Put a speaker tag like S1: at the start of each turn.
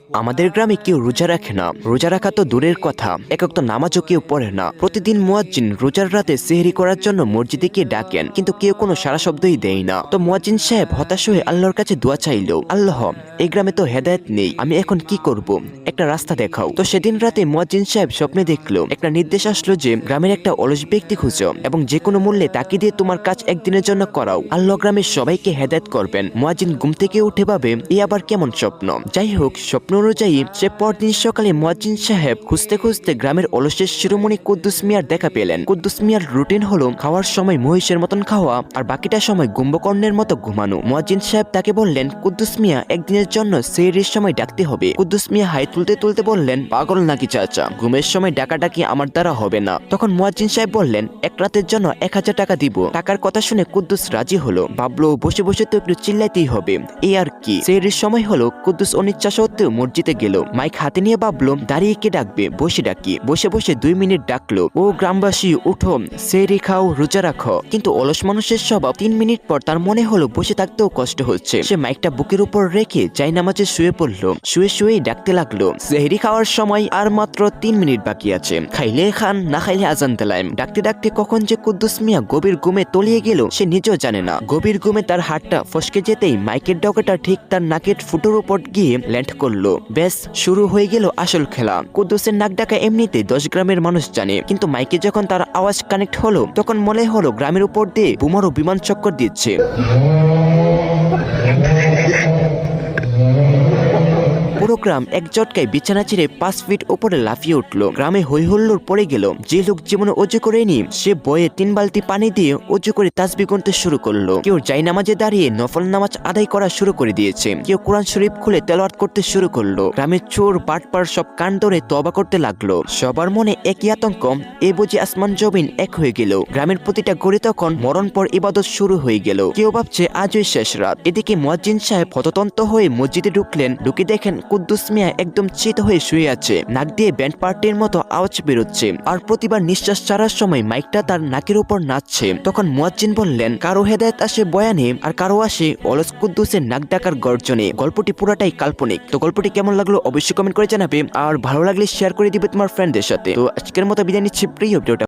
S1: আমাদের গ্রামে কেউ রোজা রাখে না। রোজা রাখা তো দূরের কথা, একক তো নামাজও কেউ পড়ে না। প্রতিদিন মুয়াজ্জিন রোজার রাতে সেহরি করার জন্য মসজিদে গিয়ে ডাকেন, কিন্তু কেউ কোনো সারা শব্দই দেয় না। তো মুয়াজ্জিন সাহেব হতাশ হয়ে আল্লাহর কাছে দোয়া চাইলো, আল্লাহ, এই গ্রামে তো হেদায়েত নেই, আমি এখন কি করব? একটা রাস্তা দেখাও। তো সেদিন রাতে মুয়াজ্জিন সাহেব স্বপ্নে দেখলো, একটা নির্দেশ আসলো যে গ্রামের একটা অলস ব্যক্তি খুঁজো এবং যে কোনো মূল্যে তাকে দিয়ে তোমার কাজ একদিনের জন্য করাও। আল্লাহ গ্রামের সবাইকে হেদায়েত করবেন। মুয়াজ্জিন ঘুম থেকে উঠে ভাবে, এই আবার কেমন স্বপ্ন? যাই হোক, স্বপ্ন অনুযায়ী সে পরদিন সকালে মুয়াজ্জিন সাহেব খুঁজতে খুঁজতে গ্রামের অলসের শিরোমণি কুদ্দুস মিয়ার দেখা পেলেন। কুদ্দুস মিয়ার রুটিন হলো খাওয়ার সময় মহিষের মতন খাওয়া আর বাকিটা সময় কুম্ভকর্ণের মতো ঘুমানো। মুয়াজ্জিন সাহেব তাকে বললেন, কুদ্দুস মিয়া, একদিনের জন্য সেহরির সময় ডাকতে হবে। কুদ্দুস মিয়া হাই তুলতে তুলতে বললেন, পাগল নাকি চাচা, ঘুমের সময় ডাকাডাকি আমার দ্বারা হবে না। তখন মুয়াজ্জিন সাহেব বললেন, এক রাতের জন্য 1000 টাকা দিব। টাকার কথা শুনে কুদ্দুস রাজি হলো। ভাবলো বসে বসে তো একটু চিল্লাইতেই হবে, এই আর কি। সেহরির সময় হলো। কুদ্দুস অনিচ্ছা সত্ত্বেও মসজিদে গেল। মাইক হাতে নিয়ে ভাবলো, দাঁড়িয়ে কে ডাকবে, বসে ডাকি। বসে বসে 2 মিনিট ডাকলো, ও গ্রামবাসী উঠো, সেহরি খাও, রোজা রাখো। কিন্তু অলস মানুষের স্বভাব। 3 মিনিট পর তার মনে হলো বসে থাকতেও কষ্ট হচ্ছে। সে মাইকটা বুকের উপর রেখে জায়নামাজে শুয়ে পড়লো। শুয়ে শুয়েই ডাকতে লাগলো, সেহরি খাওয়ার সময় আর মাত্র 3 মিনিট বাকি আছে, খাইলে খান, না খাইলে আজান দিলাম। ডাকতে ডাকতে কখন যে কুদ্দুস মিয়া গভীর ঘুমে তলিয়ে গেল সে নিজেও জানে না। গভীর ঘুমে তার হাতটা ফসকে যেতেই মাইকের ডগাটা ঠিক তার নাকের ফুটোর উপর গিয়ে ল্যান্ড করলো। ব্যাস, শুরু হয়ে গেল আসল খেলা। কুদ্দুসের নাক ডাকা এমনিতে 10 গ্রামের মানুষ জানে, কিন্তু মাইকে যখন তার আওয়াজ কানেক্ট হলো তখন মনে হলো গ্রামের উপর দিয়ে বোমারও বিমান চক্কর দিচ্ছে। পুরো গ্রাম এক জটকায় বিছানা ছেড়ে 5 ফিট উপরে লাফিয়ে উঠলো। গ্রামে হই হুল্লোড় পড়ে গেল। যে লোক জীবনে অজু করেনি সে বয়ে 3 বালতি পানি দিয়ে অজু করে তাসবিহ গুনতে শুরু করলো। কেউ জায়নামাজে দাঁড়িয়ে নফল নামাজ আদায় করা শুরু করে দিয়েছে। কেউ কোরআন শরীফ খুলে তেলাওয়াত করতে শুরু করলো। গ্রামের চোর বাটপার সব কান ধরে তওবা করতে লাগলো। সবার মনে একই আতঙ্ক, এ বুঝি আসমান জমিন এক হয়ে গেল। গ্রামের প্রতিটা গড়ে তখন মরণ পর ইবাদত শুরু হয়ে গেল। কেউ ভাবছে আজই শেষ রাত। এদিকে মুয়াজ্জিন সাহেব হততন্ত হয়ে মসজিদে ঢুকলেন। ঢুকে দেখেন কুদ্দুস মিয়া একদম চিত হয়ে শুয়ে আছে। নাক দিয়ে ব্যান্ড পার্টির মতো আওয়াজ বেরোচ্ছে, আর প্রতিবার নিঃশ্বাস ছাড়ার সময় মাইকটা তার নাকের উপর নাচছে। তখন মুয়াজ্জিন বললেন, কারো হেদায়েত আসে বয়ানে আর কারো আসে অলস কুদ্দুসের নাক ডাকার গর্জনে। গল্পটি পুরাটাই কাল্পনিক। তো গল্পটি কেমন লাগলো অবশ্যই কমেন্ট করে জানাবে, আর ভালো লাগলে শেয়ার করে দিবে তোমার ফ্রেন্ডদের সাথে। তো আজকের মতো বিদায় নিচ্ছি, প্রিয় ভিডিওটা।